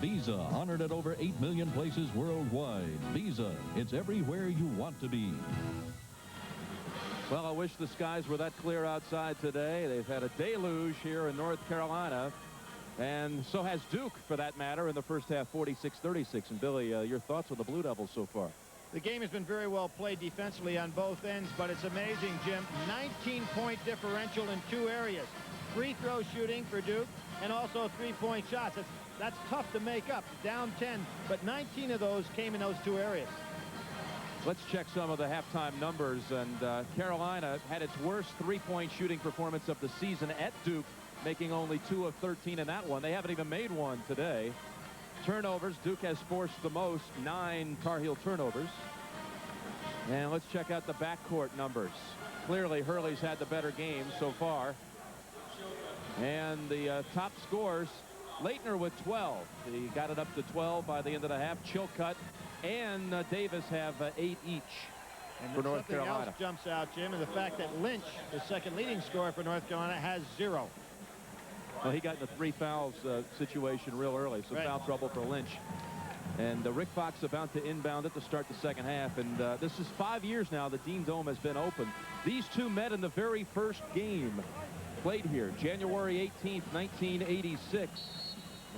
Visa, honored at over 8 million places worldwide. Visa, it's everywhere you want to be. Well, I wish the skies were that clear outside today. They've had a deluge here in North Carolina, and so has Duke, for that matter, in the first half, 46-36. And Billy, your thoughts on the Blue Devils so far? The game has been very well played defensively on both ends, but it's amazing, Jim. 19-point differential in 2 areas. Free throw shooting for Duke and also 3-point shots. That's tough to make up. Down 10, but 19 of those came in those 2 areas. Let's check some of the halftime numbers. And Carolina had its worst 3-point shooting performance of the season at Duke, making only 2 of 13 in that one. They haven't even made one today. Turnovers, Duke has forced the most, 9 Tar Heel turnovers. And let's check out the backcourt numbers. Clearly, Hurley's had the better game so far. And the top scorers, Leitner with 12. He got it up to 12 by the end of the half. Chilcutt and Davis have 8 each for North Carolina. Something else jumps out, Jim, and the fact that Lynch, the second leading scorer for North Carolina, has 0. Well, he got in a 3 fouls situation real early, so right. Foul trouble for Lynch. And Rick Fox about to inbound it to start the second half. And this is 5 years now the Dean Dome has been open. These two met in the very first game played here, January 18th, 1986.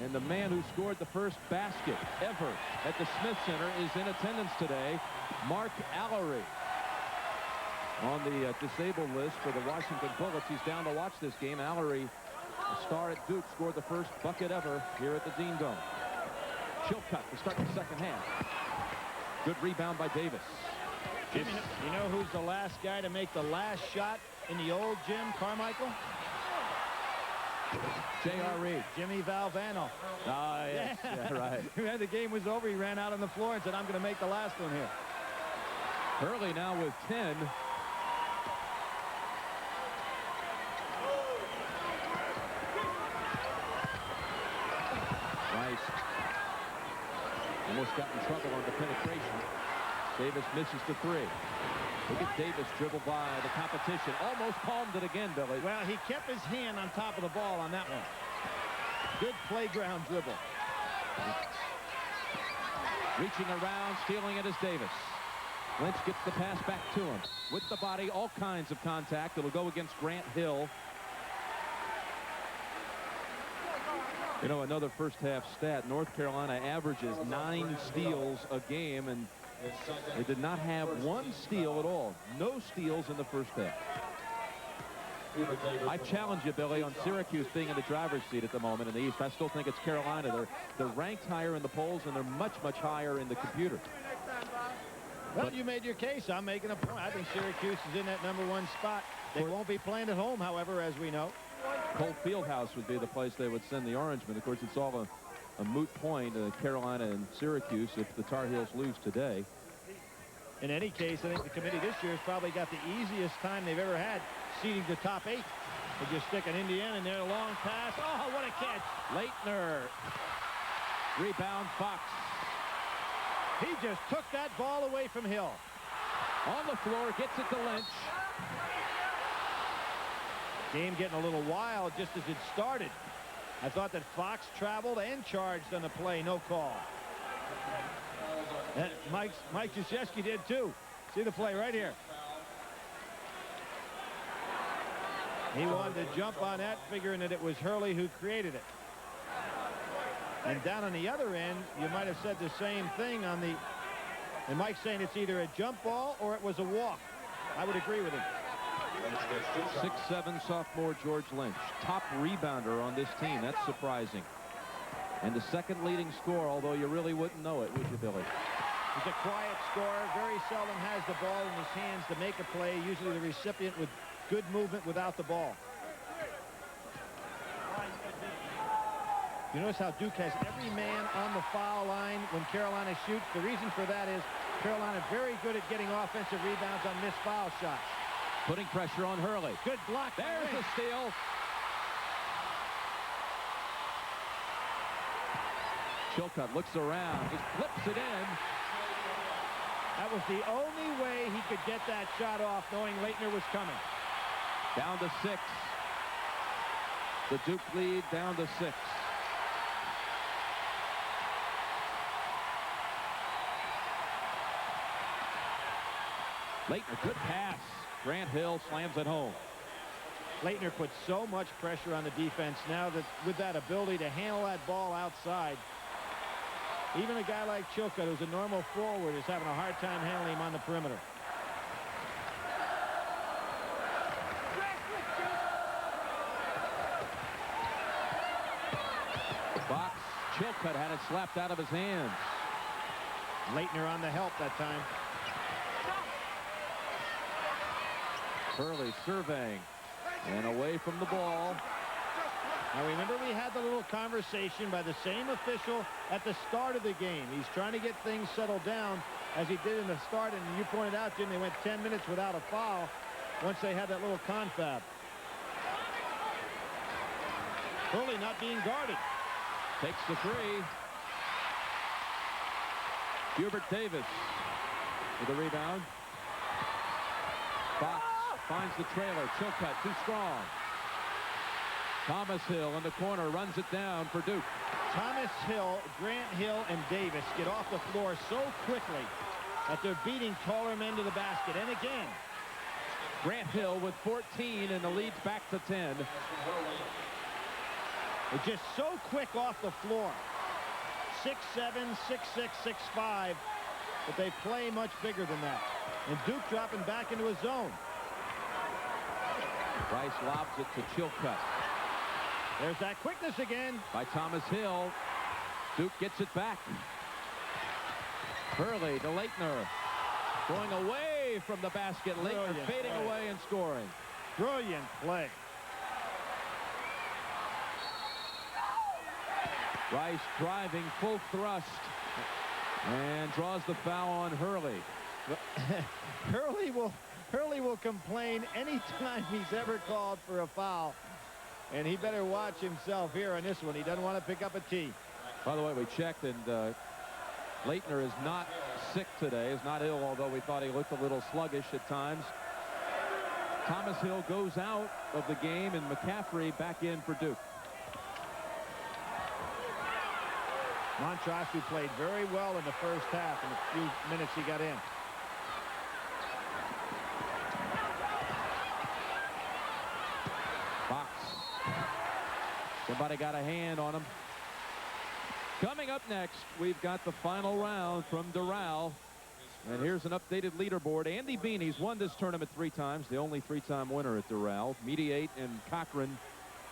And the man who scored the first basket ever at the Smith Center is in attendance today, Mark Allery. On the disabled list for the Washington Bullets. He's down to watch this game. Allery, a star at Duke, scored the first bucket ever here at the Dean Dome. Chilcutt to start the second half. Good rebound by Davis. Jim, you know who's the last guy to make the last shot in the old gym, Carmichael? J.R. Reed. Jimmy Valvano. Ah, yes. Yeah, right. When the game was over, he ran out on the floor and said, I'm going to make the last one here. Hurley now with 10. Nice. Almost got in trouble on the penetration. Davis misses the 3. Look at Davis dribble by the competition. Almost palmed it again, Billy. Well, he kept his hand on top of the ball on that one. Good playground dribble. Reaching around, stealing it is Davis. Lynch gets the pass back to him. With the body, all kinds of contact. It'll go against Grant Hill. You know, another first half stat. North Carolina averages 9 steals a game, and they did not have 1 steal at all. No steals in the first half. I challenge you, Billy, on Syracuse being in the driver's seat at the moment in the East. I still think it's Carolina. They're ranked higher in the polls, and they're much, much higher in the computer. Well, you made your case. I'm making a point. I think Syracuse is in that #1 spot. They won't be playing at home, however, as we know. Cole Fieldhouse would be the place they would send the Orangemen. Of course, it's all a moot point, Carolina and Syracuse, if the Tar Heels lose today. In any case, I think the committee this year has probably got the easiest time they've ever had seeding the top 8. They just stick an Indiana in there, a long pass. Oh, what a catch. Leitner. Rebound, Fox. He just took that ball away from Hill. On the floor, gets it to Lynch. Game getting a little wild just as it started. I thought that Fox traveled and charged on the play. No call. And Mike Krzyzewski did too. See the play right here. He wanted to jump on that, figuring that it was Hurley who created it. And down on the other end, you might have said the same thing on the... And Mike's saying it's either a jump ball or it was a walk. I would agree with him. 6'7" sophomore George Lynch. Top rebounder on this team. That's surprising. And the second leading scorer, although you really wouldn't know it, would you, Billy? He's a quiet scorer. Very seldom has the ball in his hands to make a play. Usually the recipient with good movement without the ball. You notice how Duke has every man on the foul line when Carolina shoots. The reason for that is Carolina very good at getting offensive rebounds on missed foul shots. Putting pressure on Hurley. Good block. There's a steal. Chilcutt looks around. Just flips it in. That was the only way he could get that shot off, knowing Leitner was coming. Down to 6. The Duke lead down to 6. Leitner, good pass. Grant Hill slams it home. Leitner puts so much pressure on the defense now that with that ability to handle that ball outside. Even a guy like Chilcutt, who's a normal forward, is having a hard time handling him on the perimeter. Box. Chilcutt had it slapped out of his hands. Leitner on the help that time. Hurley surveying and away from the ball. Now remember, we had the little conversation by the same official at the start of the game. He's trying to get things settled down as he did in the start, and you pointed out, Jim, they went 10 minutes without a foul once they had that little confab. Hurley not being guarded. Takes the three. Hubert Davis with the rebound. Fox finds the trailer. Chilcutt too strong. Thomas Hill in the corner runs it down for Duke. Thomas Hill, Grant Hill, and Davis get off the floor so quickly that they're beating taller men to the basket. And again, Grant Hill with 14 and the lead's back to 10. they're just so quick off the floor. 6'7", 6'6", 6'5", but they play much bigger than that. And Duke dropping back into his zone. Rice lobs it to Chilcutt. There's that quickness again. By Thomas Hill. Duke gets it back. Hurley to Leitner. Going away from the basket. Leitner Brilliant fading play. away and scoring. Brilliant play. Rice driving full thrust. And draws the foul on Hurley. Hurley will complain anytime he's ever called for a foul. And he better watch himself here on this one. He doesn't want to pick up a tee. By the way, we checked, and Leitner is not sick today. Is not ill, although we thought he looked a little sluggish at times. Thomas Hill goes out of the game, and McCaffrey back in for Duke. Montross, who played very well in the first half in the few minutes he got in. Fox. Somebody got a hand on him. Coming up next, we've got the final round from Doral. And here's an updated leaderboard. Andy Beanie's won this tournament 3 times, the only 3-time winner at Doral. Mediate and Cochran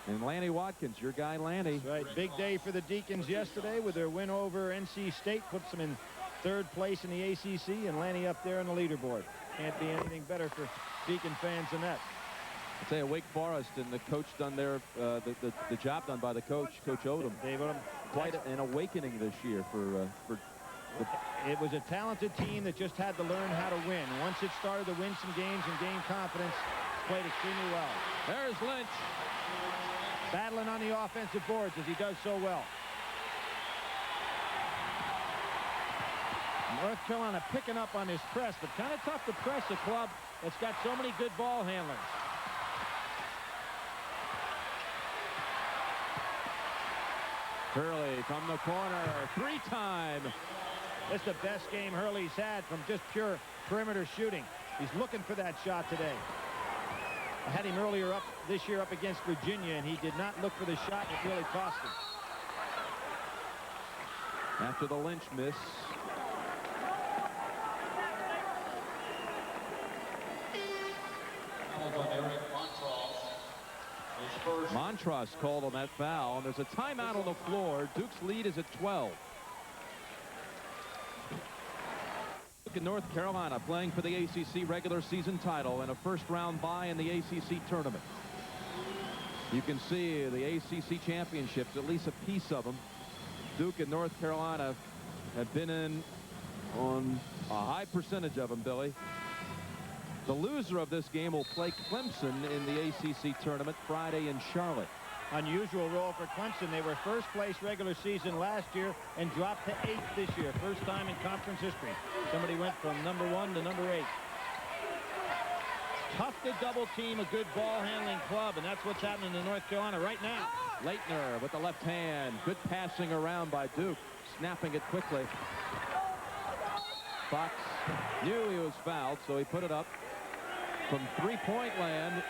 and Lanny Watkins, your guy Lanny. That's right. Big day for the Deacons yesterday with their win over NC State. Puts them in 3rd place in the ACC, and Lanny up there on the leaderboard. Can't be anything better for Deacon fans than that. I'd say Wake Forest and the coach done their the job done by the coach, Coach Odom. Dave Odom. Quite an awakening this year for the. It was a talented team that just had to learn how to win. Once it started to win some games and gain confidence, played extremely well. There's Lynch. Battling on the offensive boards as he does so well. North Carolina picking up on his press, but kind of tough to press a club that's got so many good ball handlers. Hurley from the corner, 3-time. That's the best game Hurley's had from just pure perimeter shooting. He's looking for that shot today. I had him earlier up this year up against Virginia, and he did not look for the shot, and it really cost him. After the Lynch miss. Montross called on that foul, and there's a timeout on the floor. Duke's lead is at 12. Duke in North Carolina playing for the ACC regular season title and a first-round bye in the ACC tournament. You can see the ACC championships, at least a piece of them. Duke and North Carolina have been in on a high percentage of them, Billy. The loser of this game will play Clemson in the ACC tournament Friday in Charlotte. Unusual role for Clemson. They were first place regular season last year and dropped to 8th this year. First time in conference history. Somebody went from number 1 to number 8. Tough to double team a good ball handling club, and that's what's happening in North Carolina right now. Leitner with the left hand. Good passing around by Duke. Snapping it quickly. Fox knew he was fouled, so he put it up from three-point land.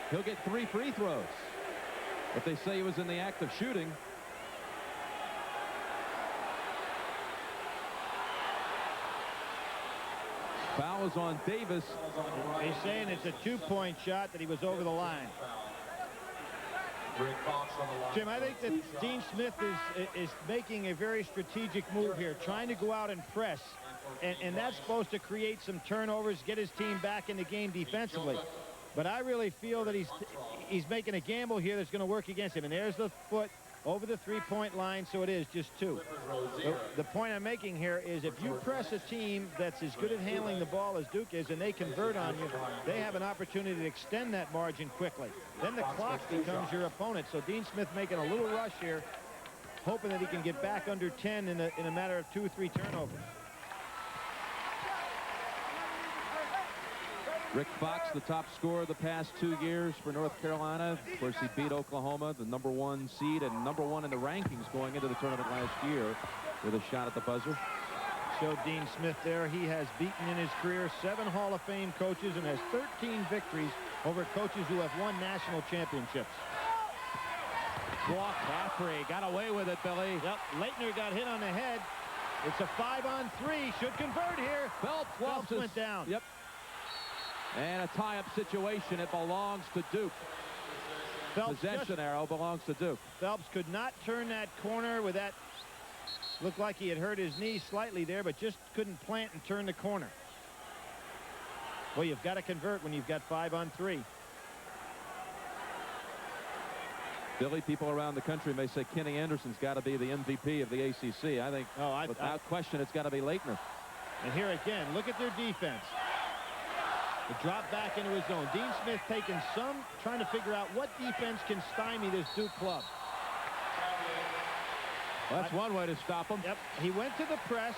He'll get 3 free throws. If they say he was in the act of shooting. Foul is on Davis. He's saying it's a 2-point shot that he was over the line. Jim, I think that Dean Smith is making a very strategic move here, trying to go out and press. And that's supposed to create some turnovers, get his team back in the game defensively. But I really feel that he's making a gamble here that's going to work against him. And there's the foot over the 3-point line, so it is just 2. The point I'm making here is if you press a team that's as good at handling the ball as Duke is and they convert on you, they have an opportunity to extend that margin quickly. Then the clock becomes your opponent. So Dean Smith making a little rush here, hoping that he can get back under 10 in a matter of 2 or 3 turnovers. Rick Fox, the top scorer the past 2 years for North Carolina. Of course, he beat Oklahoma, the #1 seed, and #1 in the rankings going into the tournament last year with a shot at the buzzer. Showed Dean Smith there. He has beaten in his career 7 Hall of Fame coaches and has 13 victories over coaches who have won national championships. Walk, Caffrey got away with it, Billy. Yep, Leitner got hit on the head. It's a 5-on-3. Should convert here. Phelps went down. Yep. And a tie-up situation. It belongs to Duke. Possession arrow belongs to Duke. Phelps could not turn that corner with that. Looked like he had hurt his knee slightly there, but just couldn't plant and turn the corner. Well, you've got to convert when you've got 5-on-3. Billy, people around the country may say Kenny Anderson's got to be the MVP of the ACC. I think without question it's got to be Leitner. And here again, look at their defense. The drop back into his zone. Dean Smith taking trying to figure out what defense can stymie this Duke club. Well, that's one way to stop him. Yep, he went to the press,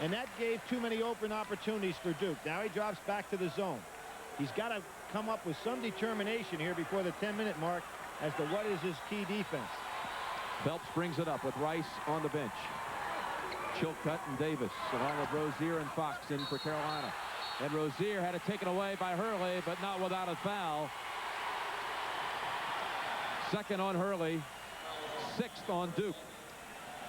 and that gave too many open opportunities for Duke. Now he drops back to the zone. He's got to come up with some determination here before the 10-minute mark as to what is his key defense. Phelps brings it up with Rice on the bench. Chilcutt and Davis, along with Rozier and Fox in for Carolina. And Rozier had it taken away by Hurley, but not without a foul. Second on Hurley, 6th on Duke.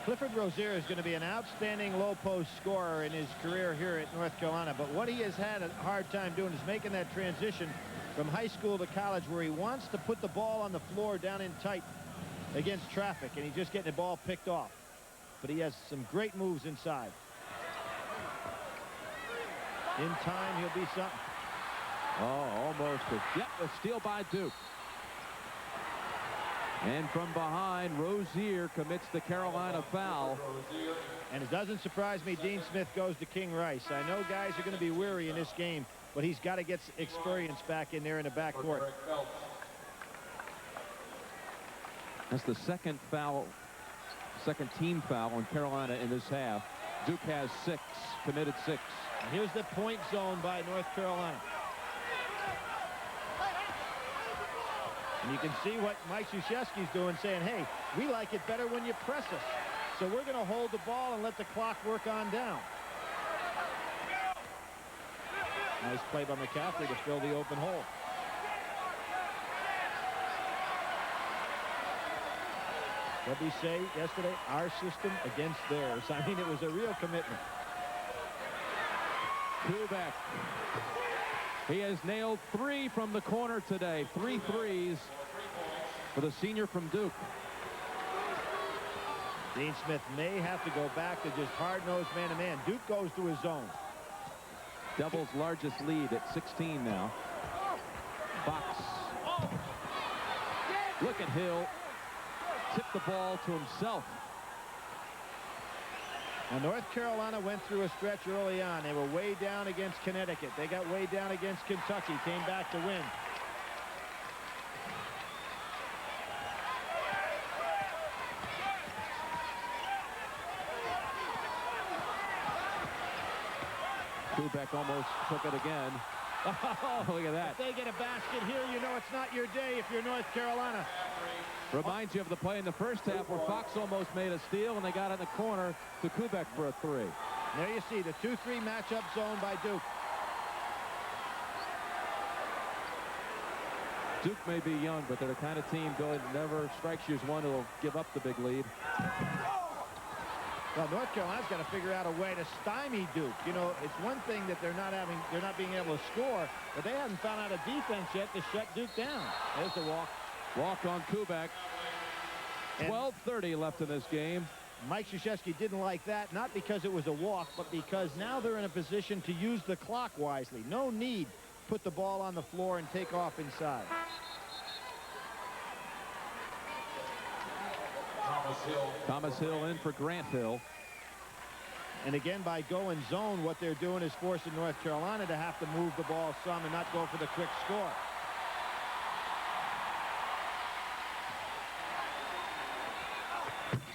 Clifford Rozier is going to be an outstanding low-post scorer in his career here at North Carolina. But what he has had a hard time doing is making that transition from high school to college, where he wants to put the ball on the floor down in tight against traffic, and he's just getting the ball picked off. But he has some great moves inside. In time, he'll be something. Oh, almost. A steal by Duke. And from behind, Rozier commits the Carolina foul. And it doesn't surprise me Dean Smith goes to King Rice. I know guys are going to be weary in this game, but he's got to get experience back in there in the backcourt. That's the second team foul on Carolina in this half. Duke has 6, committed 6. And here's the point zone by North Carolina. And you can see what Mike Krzyzewski's doing, saying, hey, we like it better when you press us. So we're going to hold the ball and let the clock work on down. Nice play by McCaffrey to fill the open hole. What did he say yesterday? Our system against theirs. I mean, it was a real commitment. Kubek. He has nailed 3 from the corner today. 3 threes for the senior from Duke. Dean Smith may have to go back to just hard-nosed man-to-man. Duke goes to his zone. Devils' largest lead at 16 now. Fox. Look at Hill. Tipped the ball to himself. Now, North Carolina went through a stretch early on. They were way down against Connecticut. They got way down against Kentucky. Came back to win. Kubek almost took it again. Oh, look at that. If they get a basket here, you know it's not your day if you're North Carolina. Reminds you of the play in the first half where Fox almost made a steal and they got it in the corner to Kubek for a 3. There you see the 2-3 matchup zone by Duke. Duke may be young, but they're the kind of team, Billy, that never strikes you as one who will give up the big lead. Well, North Carolina's got to figure out a way to stymie Duke. You know, it's one thing that they're not being able to score, but they haven't found out a defense yet to shut Duke down. There's the walk. Walk on Kubek. 12:30 left in this game. Mike Krzyzewski didn't like that, not because it was a walk, but because now they're in a position to use the clock wisely. No need to put the ball on the floor and take off inside. Thomas Hill in for Grant Hill. And again, by going zone, what they're doing is forcing North Carolina to have to move the ball some and not go for the quick score.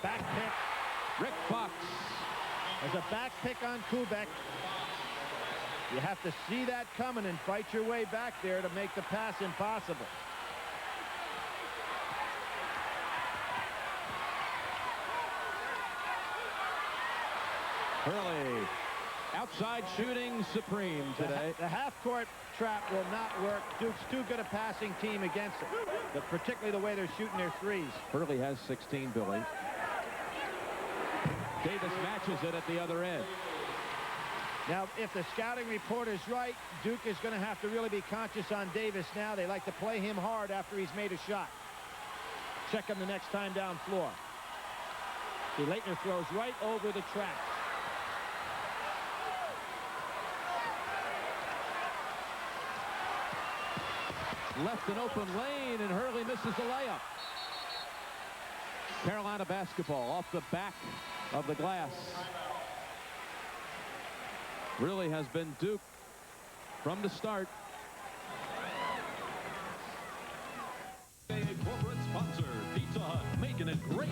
Back pick. Rick Fox. There's a back pick on Kubek. You have to see that coming and fight your way back there to make the pass impossible. Hurley. Outside shooting supreme today. The half-court trap will not work. Duke's too good a passing team against it, but particularly the way they're shooting their threes. Hurley has 16, Billy. Davis matches it at the other end. Now, if the scouting report is right, Duke is going to have to really be conscious on Davis now. They like to play him hard after he's made a shot. Check him the next time down floor. See, Leitner throws right over the trap. Left an open lane, and Hurley misses the layup. Carolina basketball off the back of the glass. Really has been Duke from the start. A corporate sponsor, Pizza Hut, making it great.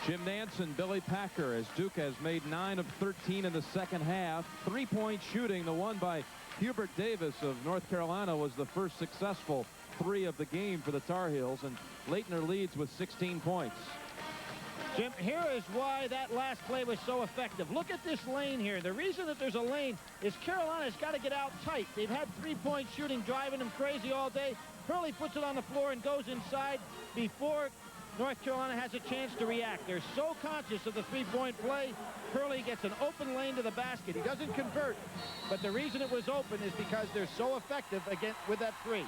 Jim Nance and Billy Packer, as Duke has made 9 of 13 in the second half. 3-point shooting, the one by Hubert Davis of North Carolina, was the first successful 3 of the game for the Tar Heels, and Leitner leads with 16 points. Jim, here is why that last play was so effective. Look at this lane here. The reason that there's a lane is Carolina's got to get out tight. They've had 3-point shooting driving them crazy all day. Hurley puts it on the floor and goes inside before North Carolina has a chance to react. They're so conscious of the 3-point play. Hurley gets an open lane to the basket. He doesn't convert, but the reason it was open is because they're so effective again with that 3.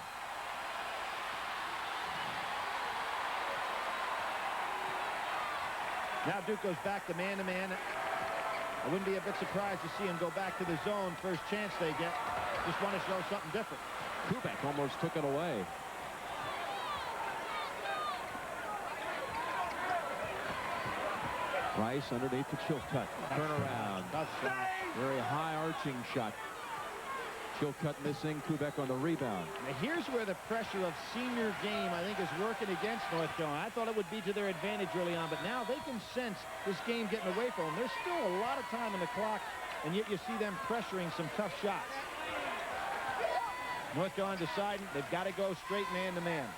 Now Duke goes back to man-to-man. I wouldn't be a bit surprised to see him go back to the zone first chance they get. Just want to show something different. Kubek almost took it away. Rice underneath the Chilcutt. Turnaround. Very high arching shot. Chilcutt missing. Kubek on the rebound. Now here's where the pressure of senior game, I think, is working against North Carolina. I thought it would be to their advantage early on, but now they can sense this game getting away from them. There's still a lot of time on the clock, and yet you see them pressuring some tough shots. North Carolina deciding they've got to go straight man-to-man.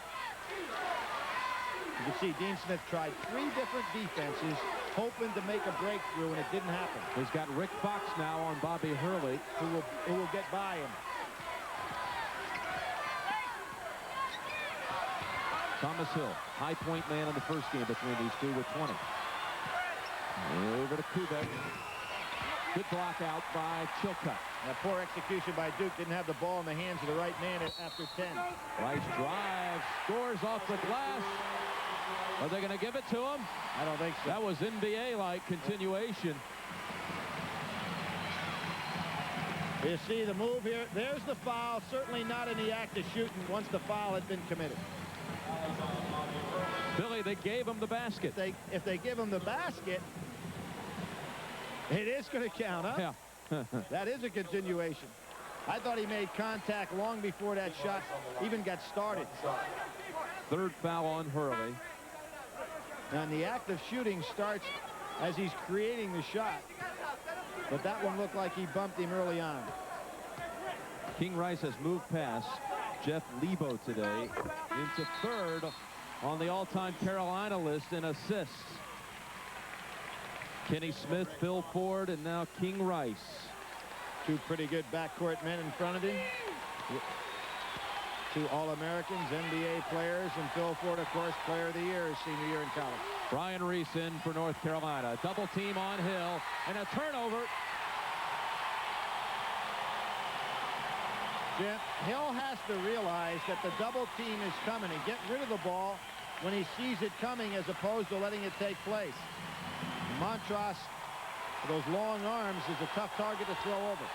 You can see Dean Smith tried 3 different defenses, hoping to make a breakthrough, and it didn't happen. He's got Rick Fox now on Bobby Hurley, who will get by him. Thomas Hill, high point man in the first game between these two with 20. Over to Kubek. Good block out by Chilcutt. That poor execution by Duke. Didn't have the ball in the hands of the right man after 10. Rice drives, scores off the glass. Are they going to give it to him? I don't think so. That was NBA-like continuation. You see the move here. There's the foul. Certainly not in the act of shooting once the foul had been committed. Billy, they gave him the basket. If they give him the basket, it is going to count, huh? Yeah. That is a continuation. I thought he made contact long before that shot even got started. Third foul on Hurley. And the act of shooting starts as he's creating the shot. But that one looked like he bumped him early on. King Rice has moved past Jeff Lebo today into third on the all-time Carolina list in assists. Kenny Smith, Phil Ford, and now King Rice. Two pretty good backcourt men in front of him. Two All-Americans, NBA players, and Phil Ford, of course, Player of the Year his senior year in college. Brian Reese in for North Carolina. Double team on Hill, and a turnover. Jim, Hill has to realize that the double team is coming and get rid of the ball when he sees it coming as opposed to letting it take place. Montross, with those long arms, is a tough target to throw over.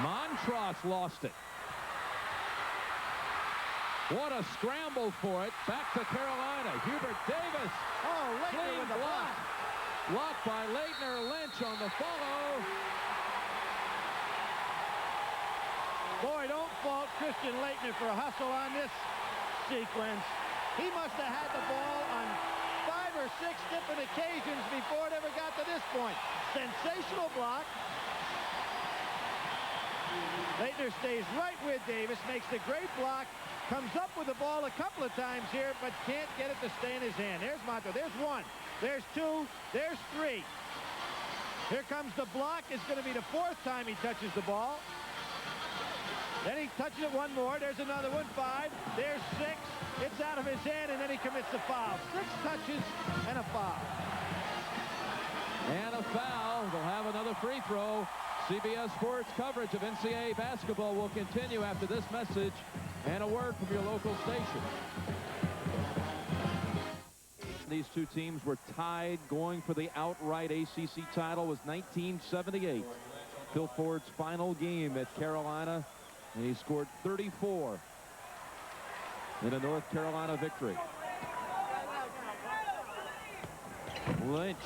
Montross lost it. What a scramble for it. Back to Carolina. Hubert Davis. Oh, Leitner with the block. Blocked by Leitner. Lynch on the follow. Boy, don't fault Christian Leitner for a hustle on this sequence. He must have had the ball on 5 or 6 different occasions before it ever got to this point. Sensational block. Leitner stays right with Davis, makes the great block, comes up with the ball a couple of times here, but can't get it to stay in his hand. There's Monto. There's 1. There's 2. There's 3. Here comes the block. It's going to be the 4th time he touches the ball. Then he touches it 1 more. There's another one. 5. There's 6. It's out of his hand, and then he commits the foul. 6 touches and a foul. And a foul. They'll have another free throw. CBS Sports coverage of NCAA basketball will continue after this message and a word from your local station. These two teams were tied. Going for the outright ACC title was 1978. Phil Ford's final game at Carolina, and he scored 34 in a North Carolina victory. Lynch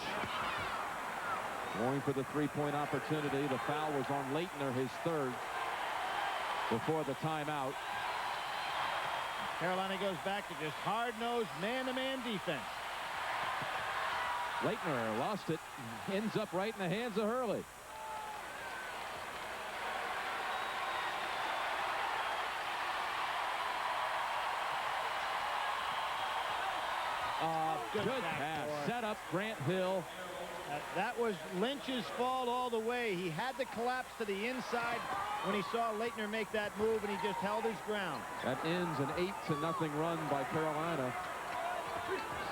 going for the three-point opportunity. The foul was on Leitner, his 3rd, before the timeout. Carolina goes back to just hard-nosed man-to-man defense. Leitner lost it. Ends up right in the hands of Hurley. Good pass. Set up Grant Hill. That was Lynch's fault all the way. He had to collapse to the inside when he saw Leitner make that move, and he just held his ground. That ends an 8-0 run by Carolina.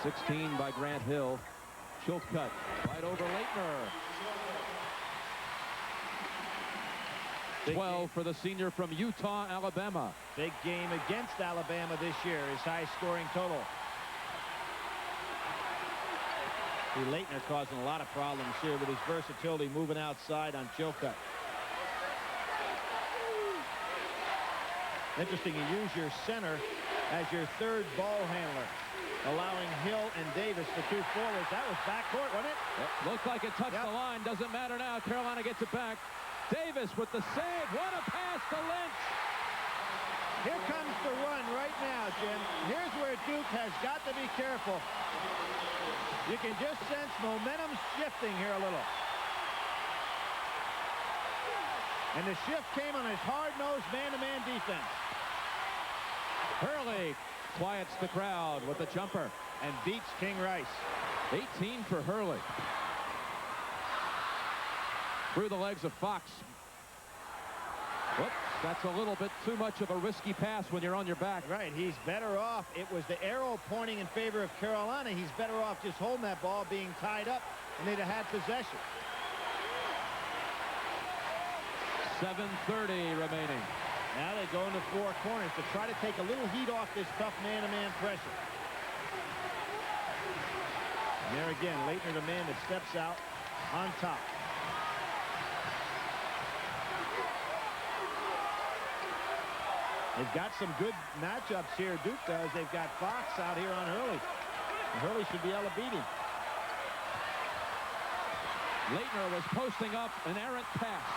16 by Grant Hill. Chilcutt right over Leitner. 12 for the senior from Utah, Alabama. Big game against Alabama this year. His high-scoring total. See, Leitner causing a lot of problems here with his versatility moving outside on Chilcutt. Interesting, you use your center as your 3rd ball handler, allowing Hill and Davis, the 2 forwards. That was backcourt, wasn't it? Looked like it touched the line. Doesn't matter now. Carolina gets it back. Davis with the save. What a pass to Lynch. Here comes the run right now, Jim. Here's where Duke has got to be careful. You can just sense momentum shifting here a little. And the shift came on his hard-nosed man-to-man defense. Hurley quiets the crowd with a jumper and beats King Rice. 18 for Hurley. Through the legs of Fox. Whoops, that's a little bit too much of a risky pass when you're on your back. Right, he's better off. It was the arrow pointing in favor of Carolina. He's better off just holding that ball, being tied up, and they'd have had possession. 7:30 remaining. Now they go into 4 corners to try to take a little heat off this tough man-to-man pressure. And there again, Leitner, the man that steps out on top. They've got some good matchups here, Duke does. They've got Fox out here on Hurley. And Hurley should be able to beat him. Leitner was posting up an errant pass.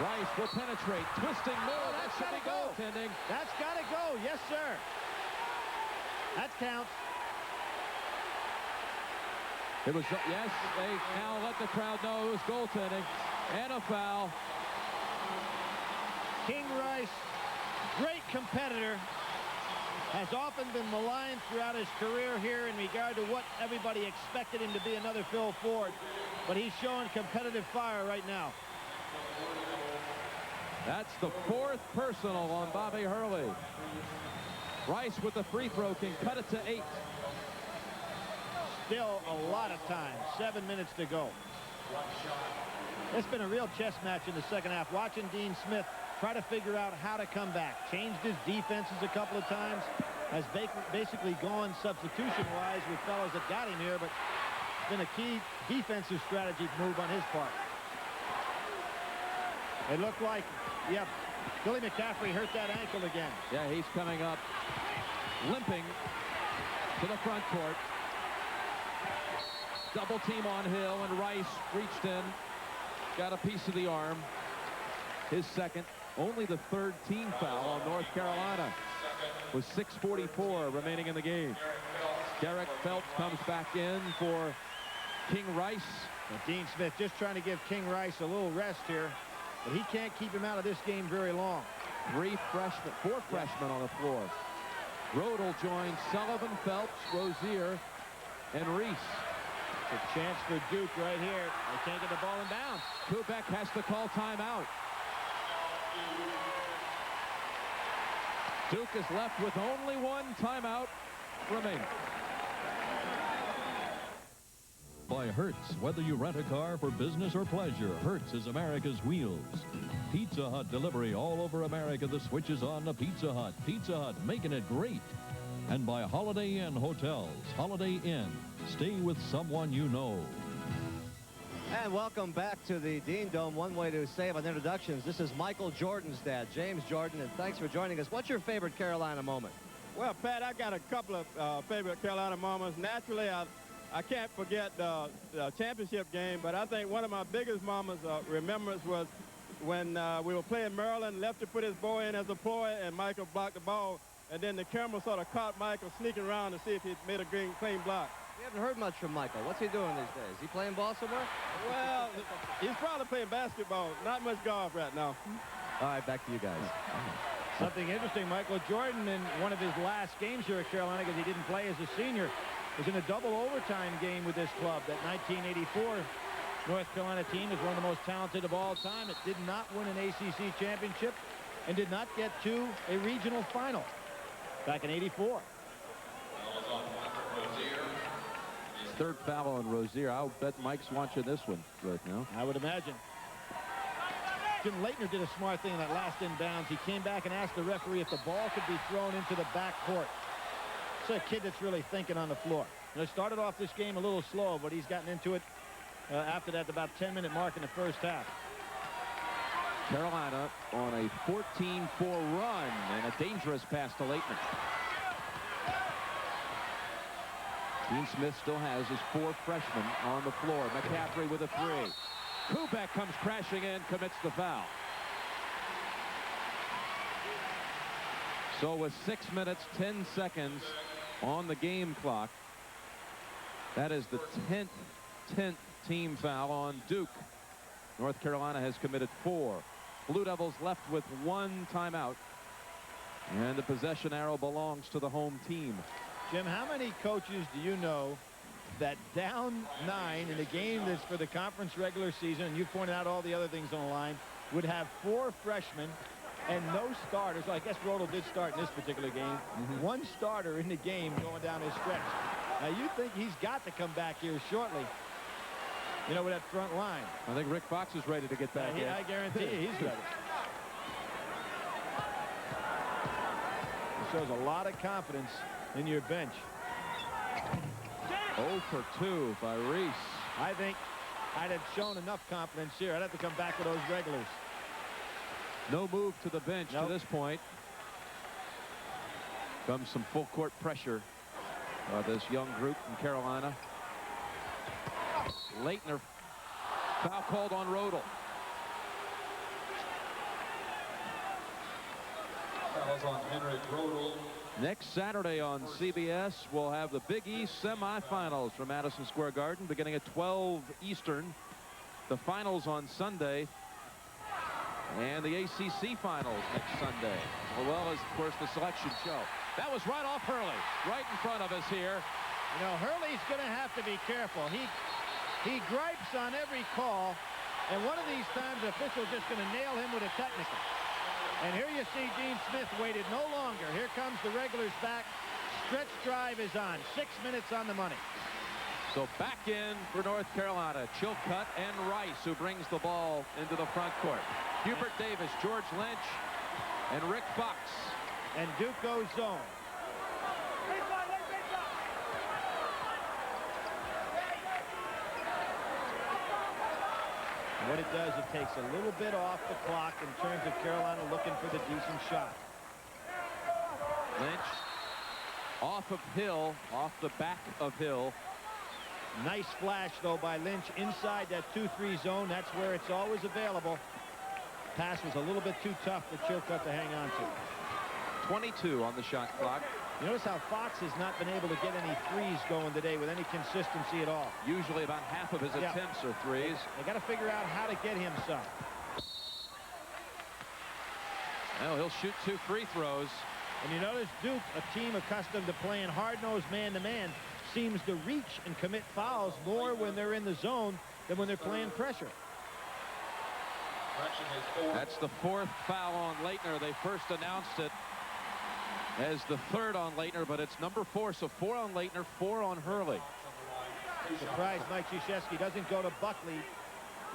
Rice will penetrate, twisting more. That's got to go. Goaltending. That's got to go. Yes, sir. That counts. It was, yes, they now let the crowd know it was goaltending. And a foul. King Rice, great competitor, has often been maligned throughout his career here in regard to what everybody expected him to be, another Phil Ford. But he's showing competitive fire right now. That's the 4th personal on Bobby Hurley. Rice with the free throw can cut it to 8. Still a lot of time. 7 minutes to go. It's been a real chess match in the second half. Watching Dean Smith try to figure out how to come back. Changed his defenses a couple of times. Has basically gone substitution-wise with fellows that got him here, but it's been a key defensive strategy move on his part. It looked like, yeah, Billy McCaffrey hurt that ankle again. Yeah, he's coming up limping to the front court. Double team on Hill, and Rice reached in, got a piece of the arm. His second, only the 3rd team foul on North Carolina, with 6:44 remaining in the game. Derek Phelps comes back in for King Rice. And Dean Smith just trying to give King Rice a little rest here, but he can't keep him out of this game very long. 4 freshmen on the floor. Rodel joins Sullivan, Phelps, Rozier, and Reese. It's a chance for Duke right here. They can't get the ball in bounds. Kubek has to call timeout. Duke is left with only 1 timeout remaining. By Hertz, whether you rent a car for business or pleasure, Hertz is America's wheels. Pizza Hut delivery all over America. The switch is on to Pizza Hut. Pizza Hut, making it great. And by Holiday Inn Hotels. Holiday Inn. Stay with someone you know. And welcome back to the Dean Dome. One way to save on introductions. This is Michael Jordan's dad, James Jordan, and thanks for joining us. What's your favorite Carolina moment? Well, Pat, I got a couple of favorite Carolina moments. Naturally, I can't forget the championship game, but I think one of my biggest moments remembrance was when we were playing Maryland. Lefty put his boy in as a ploy, and Michael blocked the ball. And then the camera sort of caught Michael sneaking around to see if he made a clean block. We haven't heard much from Michael. What's he doing these days? Is he playing ball somewhere? Well, he's probably playing basketball. Not much golf right now. All right, back to you guys. Something interesting, Michael Jordan in one of his last games here at Carolina, because he didn't play as a senior, was in a double overtime game with this club. That 1984 North Carolina team is one of the most talented of all time. It did not win an ACC championship and did not get to a regional final back in '84. 3rd foul on Rozier. I'll bet Mike's watching this one right now. I would imagine. Jim Leitner did a smart thing in that last inbounds. He came back and asked the referee if the ball could be thrown into the back court. It's a kid that's really thinking on the floor. They started off this game a little slow, but he's gotten into it after that, about 10-minute mark in the first half. Carolina on a 14-4 run, and a dangerous pass to Leitner. Dean Smith still has his 4 freshmen on the floor. McCaffrey with a 3. Kubek comes crashing in, commits the foul. So with 6 minutes, 10 seconds on the game clock, that is the 10th team foul on Duke. North Carolina has committed 4. Blue Devils left with 1 timeout, and the possession arrow belongs to the home team. Jim, how many coaches do you know that down 9 in a game that's for the conference regular season, and you pointed out all the other things on the line, would have 4 freshmen and no starters? Well, I guess Rodel did start in this particular game. 1 starter in the game going down his stretch. Now, you think he's got to come back here shortly, you know, with that front line. I think Rick Fox is ready to get back in. I guarantee you he's ready. It shows a lot of confidence in your bench. 0 for 2 by Reese. I think I'd have shown enough confidence here. I'd have to come back with those regulars. No move to the bench to this point. Comes some full court pressure by this young group from Carolina. Leitner, foul called on Rodel. Fouls on Henrik Rodel. Next Saturday on CBS, we'll have the Big East semifinals from Madison Square Garden beginning at 12 Eastern. The finals on Sunday, and the ACC finals next Sunday, as well as, of course, the selection show. That was right off Hurley, right in front of us here. You know, Hurley's going to have to be careful. He gripes on every call, and one of these times the official's just going to nail him with a technical. And here you see Dean Smith waited no longer. Here comes the regulars back. Stretch drive is on. 6 minutes on the money. So back in for North Carolina, Chilcutt and Rice, who brings the ball into the front court. Hubert Davis, George Lynch, and Rick Fox. And Duke goes zone. And what it does, it takes a little bit off the clock in terms of Carolina looking for the decent shot. Lynch off of Hill, off the back of Hill. Nice flash, though, by Lynch inside that 2-3 zone. That's where it's always available. Pass was a little bit too tough for Chilcutt to hang on to. 22 on the shot clock. You notice how Fox has not been able to get any threes going today with any consistency at all. Usually about half of his attempts are threes. They got to figure out how to get him some. Well, he'll shoot 2 free throws. And you notice Duke, a team accustomed to playing hard-nosed man-to-man, seems to reach and commit fouls more when they're in the zone than when they're playing pressure. That's the 4th foul on Laettner. They first announced it as the 3rd on Laettner, but it's number 4. So 4 on Laettner, 4 on Hurley. Surprised Mike Krzyzewski doesn't go to Buckley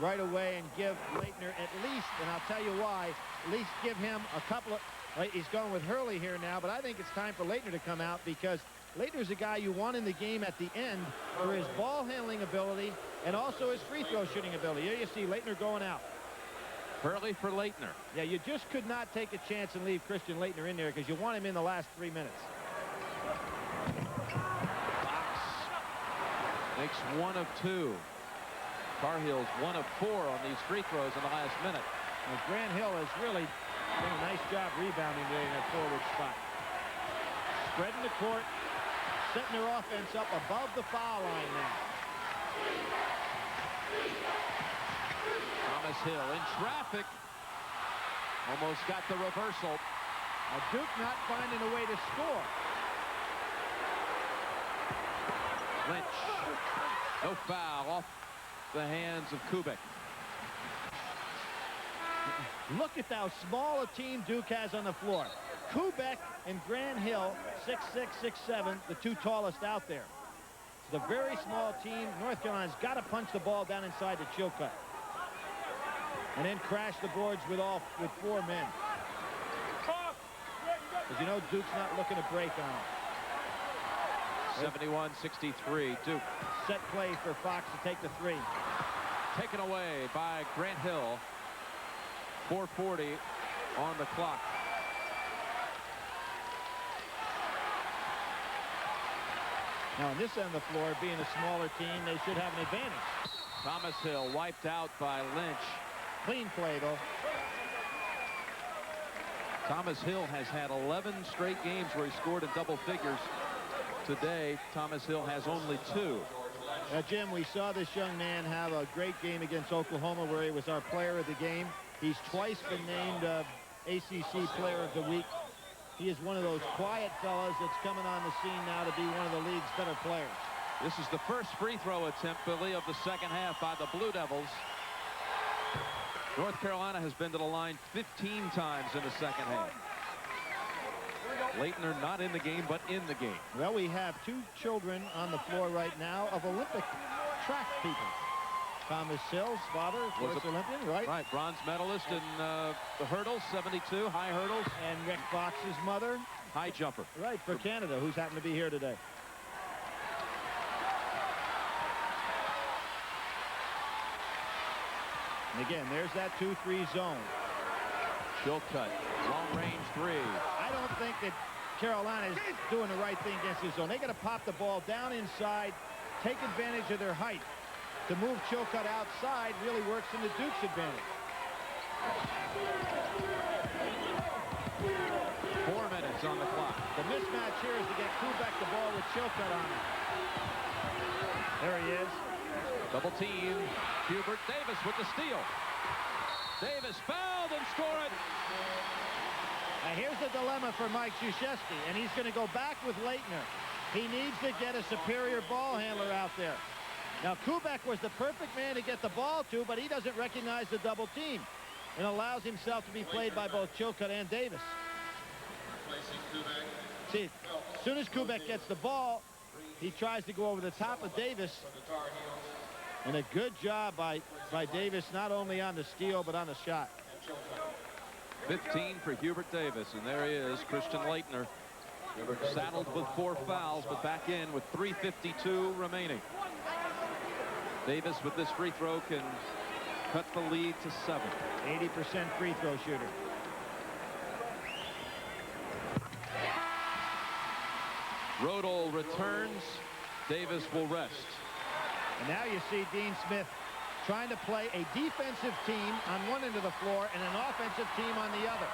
right away and give Laettner at least, and I'll tell you why, at least give him a couple of, he's going with Hurley here now, but I think it's time for Laettner to come out because Laettner's a guy you want in the game at the end for his ball handling ability and also his free throw shooting ability. Here you see Laettner going out. Hurley for Laettner. Yeah, you just could not take a chance and leave Christian Laettner in there because you want him in the last 3 minutes. Fox makes 1 of 2. Tar Heels 1 of 4 on these free throws in the last minute. Well, Grant Hill has really done a nice job rebounding there in that forward spot. Spreading the court, setting their offense up above the foul line now. Thomas Hill in traffic. Almost got the reversal. Now Duke not finding a way to score. Lynch. No foul off the hands of Kubik. Look at how small a team Duke has on the floor. Kubik and Grant Hill, 6'6", 6'7", the 2 tallest out there. It's a very small team. North Carolina's got to punch the ball down inside the Chilcutt. And then crash the boards with 4 men. Because you know Duke's not looking to break on them. 71-63, Duke. Set play for Fox to take the 3. Taken away by Grant Hill. 4:40 on the clock. Now on this end of the floor, being a smaller team, they should have an advantage. Thomas Hill wiped out by Lynch. Clean play, though. Thomas Hill has had 11 straight games where he scored in double figures. Today, Thomas Hill has only 2. Jim, we saw this young man have a great game against Oklahoma where he was our player of the game. He's twice been named ACC Player of the Week. He is one of those quiet fellas that's coming on the scene now to be one of the league's better players. This is the first free throw attempt, Billy, of the second half by the Blue Devils. North Carolina has been to the line 15 times in the second half. Laettner not in the game, but in the game. Well, we have 2 children on the floor right now of Olympic track people. Thomas Hill's father, of course, Olympian, right? Right, bronze medalist in the hurdles, 72, high hurdles. And Rick Fox's mother. High jumper. Right, for Canada, who's happened to be here today. And again, there's that 2-3 zone. Chilcutt, long-range 3. I don't think that Carolina is doing the right thing against this zone. They got to pop the ball down inside, take advantage of their height. To move Chilcutt outside really works in the Duke's advantage. 4 minutes on the clock. The mismatch here is to get Kubik the ball with Chilcutt on it. There he is. Double team. Hubert Davis with the steal. Davis fouled and scored it. Now here's the dilemma for Mike Krzyzewski, and he's going to go back with Leitner. He needs to get a superior ball handler out there. Now Kubek was the perfect man to get the ball to, but he doesn't recognize the double team and allows himself to be played by both Chilcutt and Davis. See, as soon as Kubek gets the ball, he tries to go over the top of Davis. And a good job by Davis, not only on the steal, but on the shot. 15 for Hubert Davis, and there he is, Christian Leitner, saddled with 4 fouls, but back in with 3:52 remaining. Davis with this free throw can cut the lead to 7. 80% free throw shooter. Rodol returns. Davis will rest. And now you see Dean Smith trying to play a defensive team on one end of the floor and an offensive team on the other.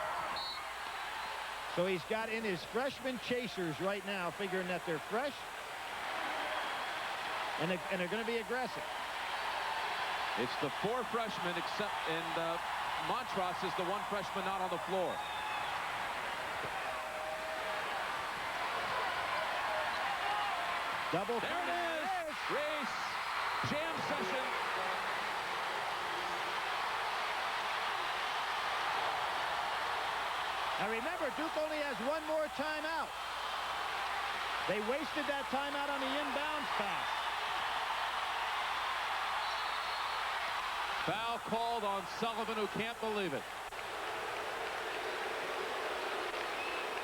So he's got in his freshman chasers right now, figuring that they're fresh and they're going to be aggressive. It's the 4 freshmen, except, and Montross is the 1 freshman not on the floor. Double. There it is. Race. Jam session. Now remember, Duke only has 1 more timeout. They wasted that timeout on the inbounds pass. Foul called on Sullivan, who can't believe it.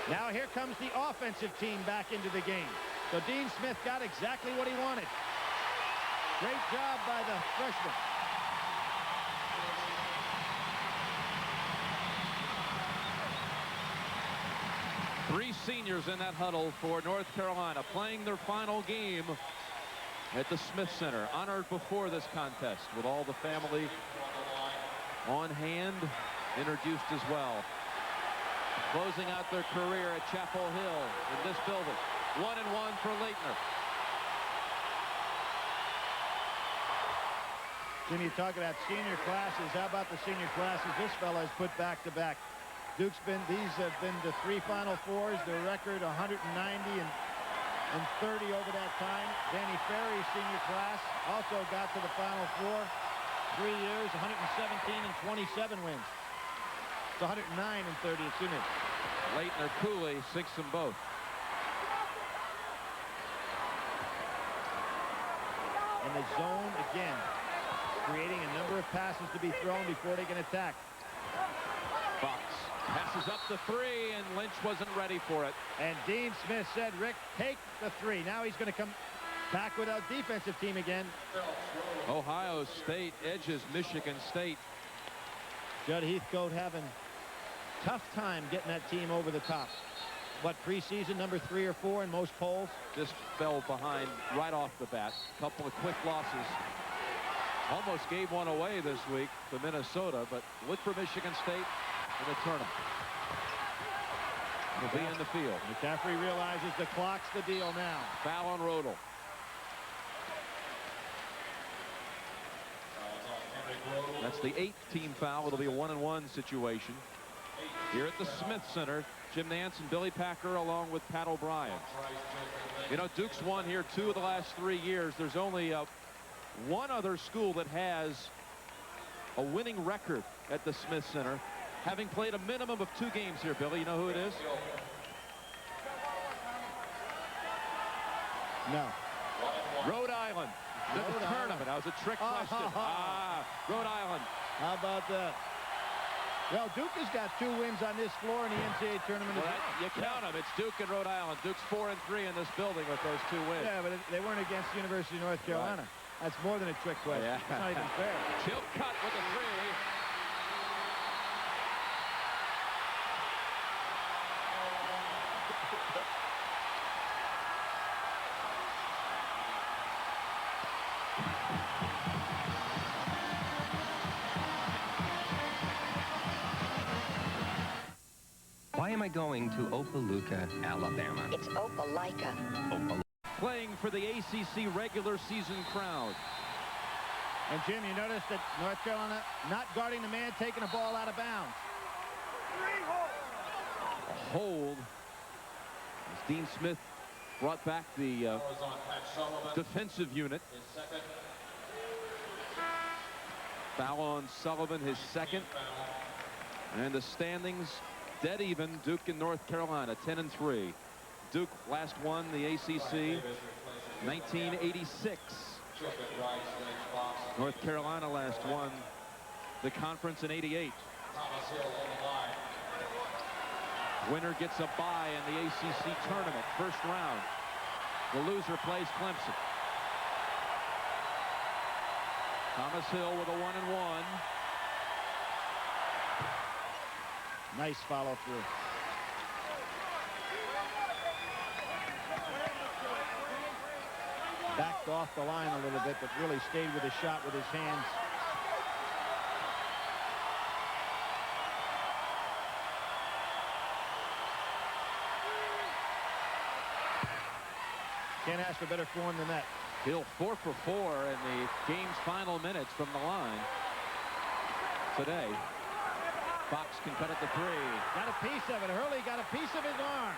Now here comes the offensive team back into the game. So Dean Smith got exactly what he wanted. Great job by the freshman. Three seniors in that huddle for North Carolina, playing their final game at the Smith Center. Honored before this contest with all the family on hand, introduced as well. Closing out their career at Chapel Hill in this building. 1-1 for Leitner. Jim, you talk about senior classes. How about the senior classes this fella has put back to back? These have been the 3 Final Fours. Their record 190 and 30 over that time. Danny Ferry's senior class also got to the Final Four. 3 years, 117 and 27 wins. It's 109 and 30, excuse me. Leitner, Cooley, 6 them both. In the zone again, creating a number of passes to be thrown before they can attack. Fox passes up the 3, and Lynch wasn't ready for it. And Dean Smith said, Rick, take the 3. Now he's going to come back with a defensive team again. Ohio State edges Michigan State. Judd Heathcote having tough time getting that team over the top. What, preseason number 3 or 4 in most polls? Just fell behind right off the bat. A couple of quick losses. Almost gave one away this week to Minnesota, but look for Michigan State in the tournament. He'll be in the field. McCaffrey realizes the clock's the deal now. Foul on Rodol. That's the 8th team foul. It'll be a 1-1 situation. Here at the Smith Center, Jim Nance and Billy Packer along with Pat O'Brien. You know, Duke's won here 2 of the last 3 years. There's only one other school that has a winning record at the Smith Center, having played a minimum of 2 games here. Billy, you know who it is? No. Rhode Island. The tournament. That was a trick question. Rhode Island. How about that? Well, Duke has got 2 wins on this floor in the NCAA tournament. Well, you count them. It's Duke and Rhode Island. Duke's 4-3 in this building with those 2 wins. Yeah, but they weren't against the University of North Carolina. Right. That's more than a trick question. Yeah. It's not even fair. Chilcutt with a 3. Why am I going to Opelika, Alabama? It's Opelika. Playing for the ACC regular season crowd. And Jim, you notice that North Carolina not guarding the man taking a ball out of bounds. hold as Dean Smith brought back the defensive unit. Foul on Sullivan, his second. And the standings dead even. Duke and North Carolina 10-3. Duke last won the ACC 1986. North Carolina last won the conference in '88. Winner gets a bye in the ACC tournament, first round. The loser plays Clemson. Thomas Hill with a 1-and-1. Nice follow through. Backed off the line a little bit, but really stayed with the shot with his hands. Can't ask for better form than that. Hill 4 for 4 in the game's final minutes from the line today. Fox can cut at the 3. Got a piece of it. Hurley got a piece of his arm.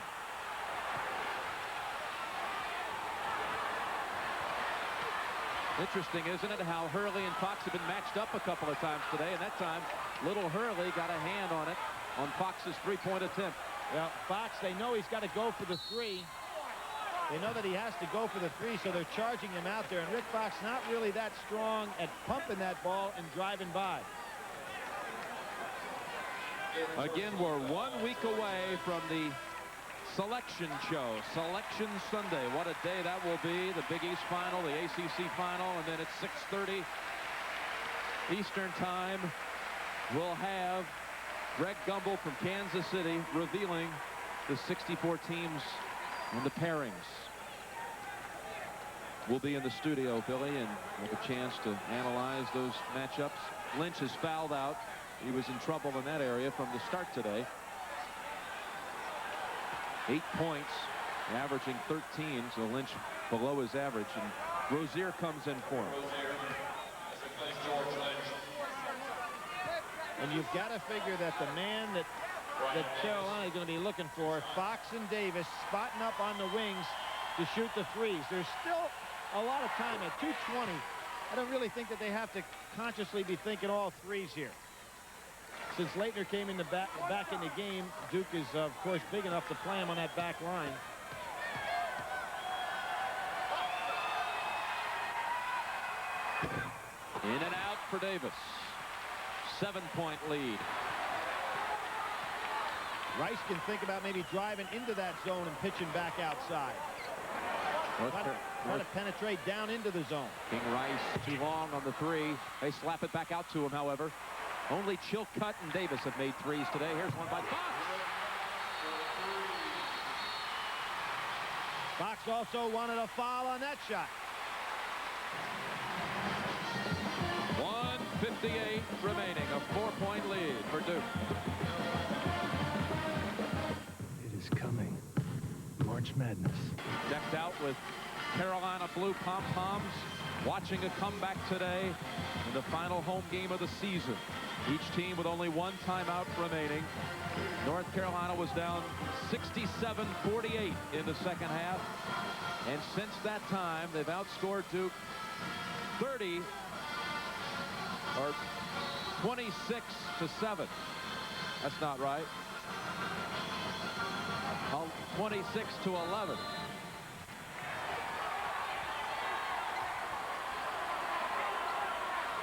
Interesting, isn't it, how Hurley and Fox have been matched up a couple of times today, and that time little Hurley got a hand on it on Fox's three-point attempt. Well, Fox, they know he's got to go for the 3. They know that he has to go for the 3, so they're charging him out there. And Rick Fox not really that strong at pumping that ball and driving by. Again, we're 1 week away from the selection show. Selection Sunday. What a day that will be. The Big East final, the ACC final, and then at 6:30 Eastern time, we'll have Greg Gumbel from Kansas City revealing the 64 teams and the pairings. We'll be in the studio, Billy, and have a chance to analyze those matchups. Lynch is fouled out. He was in trouble in that area from the start today. 8 points, averaging 13, so Lynch below his average, and Rozier comes in for him. And you've got to figure that the man that Carolina is going to be looking for, Fox and Davis, spotting up on the wings to shoot the 3s. There's still a lot of time at 2:20. I don't really think that they have to consciously be thinking all 3s here. Since Laettner came in the back in the game, Duke is, of course, big enough to play him on that back line. In and out for Davis. 7-point lead. Rice can think about maybe driving into that zone and pitching back outside. Try to penetrate down into the zone. King Rice too long on the 3. They slap it back out to him, however. Only Chilcutt and Davis have made 3s today. Here's one by Fox. Fox also wanted a foul on that shot. 1:58 remaining. A 4-point lead for Duke. It is coming. March Madness. Decked out with Carolina blue pom-poms. Watching a comeback today in the final home game of the season. Each team with only 1 timeout remaining. North Carolina was down 67-48 in the second half. And since that time, they've outscored Duke 30 or 26-7. That's not right. 26-11.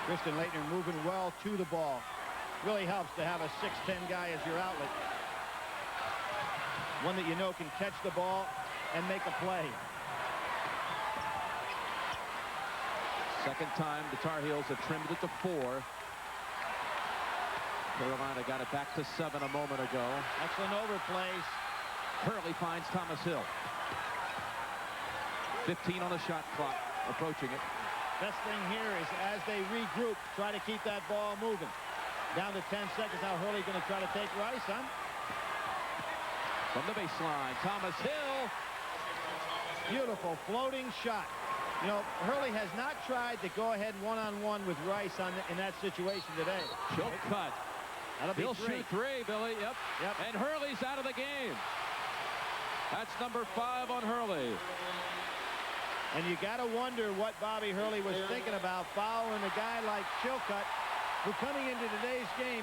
Christian Laettner moving well to the ball. Really helps to have a 6'10" guy as your outlet. One that you know can catch the ball and make a play. Second time the Tar Heels have trimmed it to 4. Carolina got it back to 7 a moment ago. Excellent overplays. Hurley finds Thomas Hill. 15 on the shot clock, approaching it. Best thing here is as they regroup, try to keep that ball moving. Down to 10 seconds. Now Hurley going to try to take Rice, huh? From the baseline, Thomas Hill. Beautiful floating shot. You know, Hurley has not tried to go ahead one-on-one with Rice in that situation today. Chilcutt. He'll shoot three, Billy. Yep. And Hurley's out of the game. That's number 5 on Hurley. And you got to wonder what Bobby Hurley was thinking about fouling a guy like Chilcutt, who coming into today's game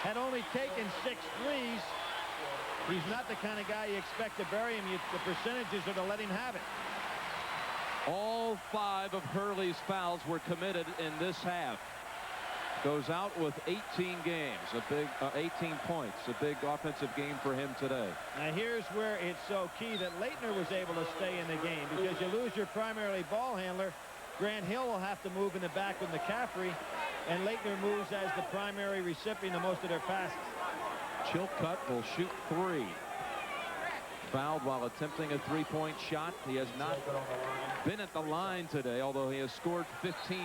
had only taken 6 threes. He's not the kind of guy you expect to bury him. The percentages are to let him have it. All 5 of Hurley's fouls were committed in this half. Goes out with 18 games, a big 18 points, a big offensive game for him today. Now here's where it's so key that Leitner was able to stay in the game, because you lose your primary ball handler. Grant Hill will have to move in the back with McCaffrey, and Leitner moves as the primary recipient of most of their passes. Chilcutt will shoot 3. Fouled while attempting a 3-point shot. He has not been at the line today, although he has scored 15.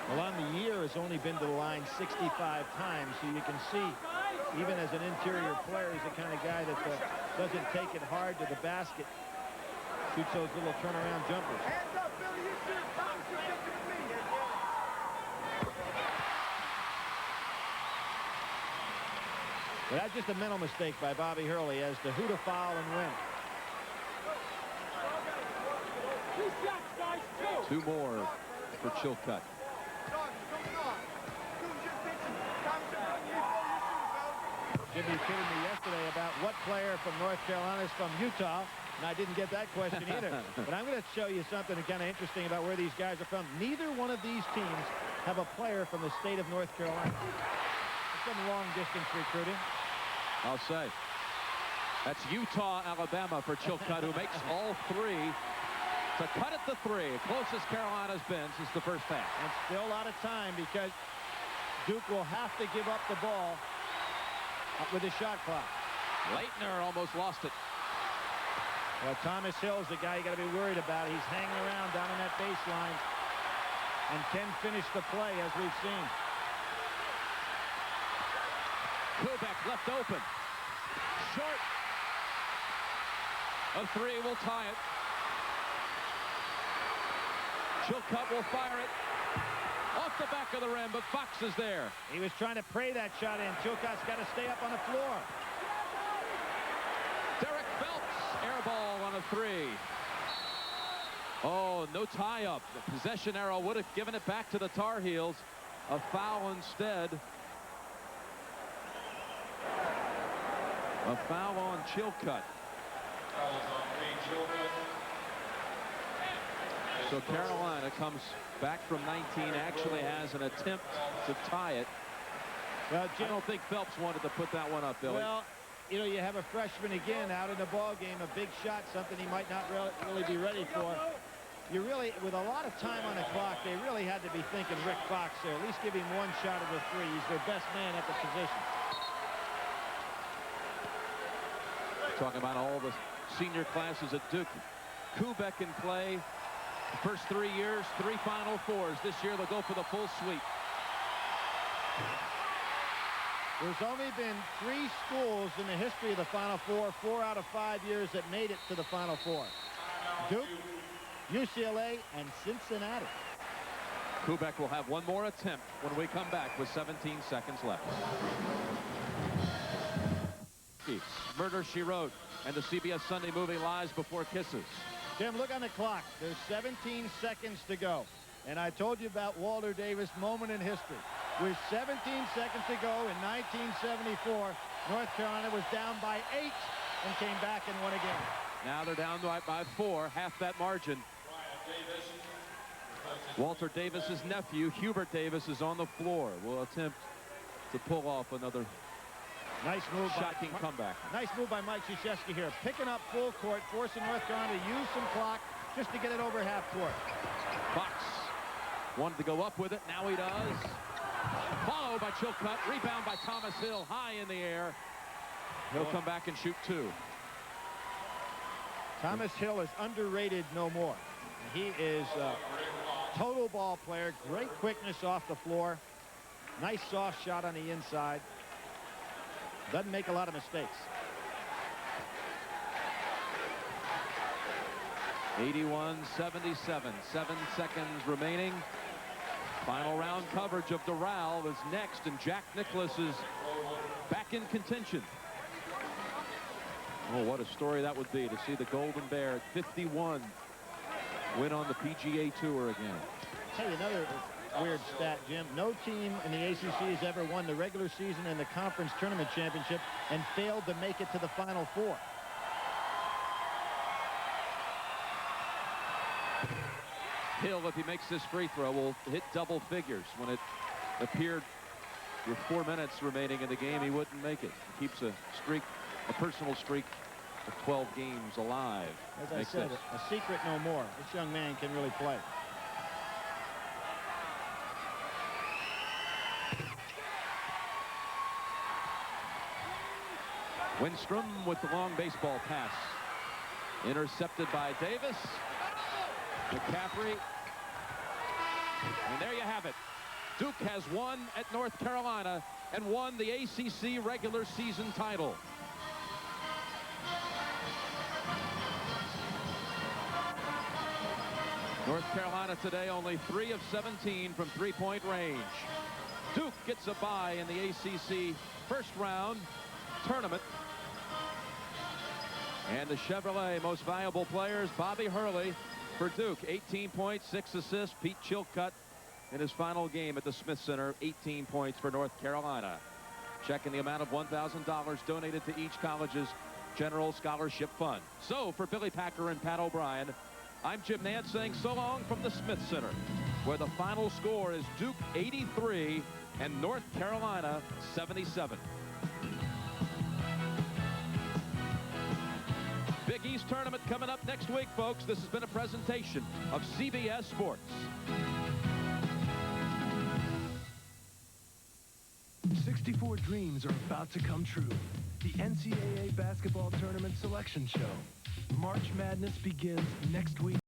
Well, on the year has only been to the line 65 times, so you can see, even as an interior player, he's the kind of guy that doesn't take it hard to the basket. Shoots those little turnaround jumpers. Hands up, Billy, you shoot. Tom, shoot different than me. But that's just a mental mistake by Bobby Hurley as to who to foul and when. 2 more for Chilcutt. Jimmy kidding me yesterday about what player from North Carolina is from Utah, and I didn't get that question either. But I'm going to show you something kind of interesting about where these guys are from. Neither one of these teams have a player from the state of North Carolina. Some long-distance recruiting. I'll say. That's Utah, Alabama for Chilcutt, who makes all 3 to cut at the 3. Closest Carolina's been since the first half. And still a lot of time, because Duke will have to give up the ball with the shot clock. Leitner almost lost it. Well, Thomas Hill's the guy you got to be worried about. He's hanging around down on that baseline and can finish the play, as we've seen. Kubek left open. Short. A 3 will tie it. Chilcutt will fire it. Off the back of the rim, but Fox is there. He was trying to pray that shot in. Chilcutt's got to stay up on the floor. Derek Phelps, air ball on a 3. Oh, no tie-up. The possession arrow would have given it back to the Tar Heels. A foul instead. A foul on Chilcutt. So Carolina comes back from 19, actually has an attempt to tie it. Well, Jim, I don't think Phelps wanted to put that one up, Billy. Well, you know, you have a freshman again out in the ball game, a big shot, something he might not really be ready for. You really, with a lot of time on the clock, they really had to be thinking Rick Fox there. At least give him 1 shot of the 3. He's their best man at the position. Talking about all the senior classes at Duke. Kubek in play. The first 3 years, 3 Final Fours. This year they'll go for the full sweep. There's only been 3 schools in the history of the Final Four, 4 out of 5 years, that made it to the Final Four. Duke, UCLA, and Cincinnati. Kubek will have 1 more attempt when we come back with 17 seconds left. Murder, She Wrote, and the CBS Sunday movie Lies Before Kisses. Jim, look on the clock. There's 17 seconds to go. And I told you about Walter Davis' moment in history. With 17 seconds to go in 1974, North Carolina was down by 8 and came back and won again. Now they're down by 4, half that margin. Walter Davis's nephew, Hubert Davis, is on the floor. Will attempt to pull off another nice move, shocking comeback. Nice move by Mike Krzyzewski here, picking up full court, forcing North Carolina to use some clock just to get it over half court. Fox wanted to go up with it. Now he does. Followed by Chilcutt. Rebound by Thomas Hill, high in the air. He'll come back and shoot 2. Thomas Hill is underrated no more. He is a total ball player. Great quickness off the floor. Nice soft shot on the inside. Doesn't make a lot of mistakes. 81-77. 7 seconds remaining. Final round coverage of Doral is next, and Jack Nicklaus is back in contention. Oh, what a story that would be to see the Golden Bear at 51 win on the PGA Tour again. I'll tell you another weird stat, Jim. No team in the ACC has ever won the regular season and the conference tournament championship and failed to make it to the Final Four. Hill, if he makes this free throw, will hit double figures. When it appeared with 4 minutes remaining in the game, he wouldn't make it. He keeps a streak, a personal streak of 12 games alive. As I said, a secret no more. This young man can really play. Winstrom with the long baseball pass. Intercepted by Davis. McCaffrey. And there you have it. Duke has won at North Carolina and won the ACC regular season title. North Carolina today only 3 of 17 from three-point range. Duke gets a bye in the ACC first round tournament. And the Chevrolet most valuable players, Bobby Hurley for Duke, 18 points, 6 assists. Pete Chilcutt in his final game at the Smith Center, 18 points for North Carolina. Checking the amount of $1,000 donated to each college's general scholarship fund. So for Billy Packer and Pat O'Brien, I'm Jim Nantz saying so long from the Smith Center, where the final score is Duke 83 and North Carolina 77. Big East tournament coming up next week, folks. This has been a presentation of CBS Sports. 64 dreams are about to come true. The NCAA Basketball Tournament Selection Show. March Madness begins next week.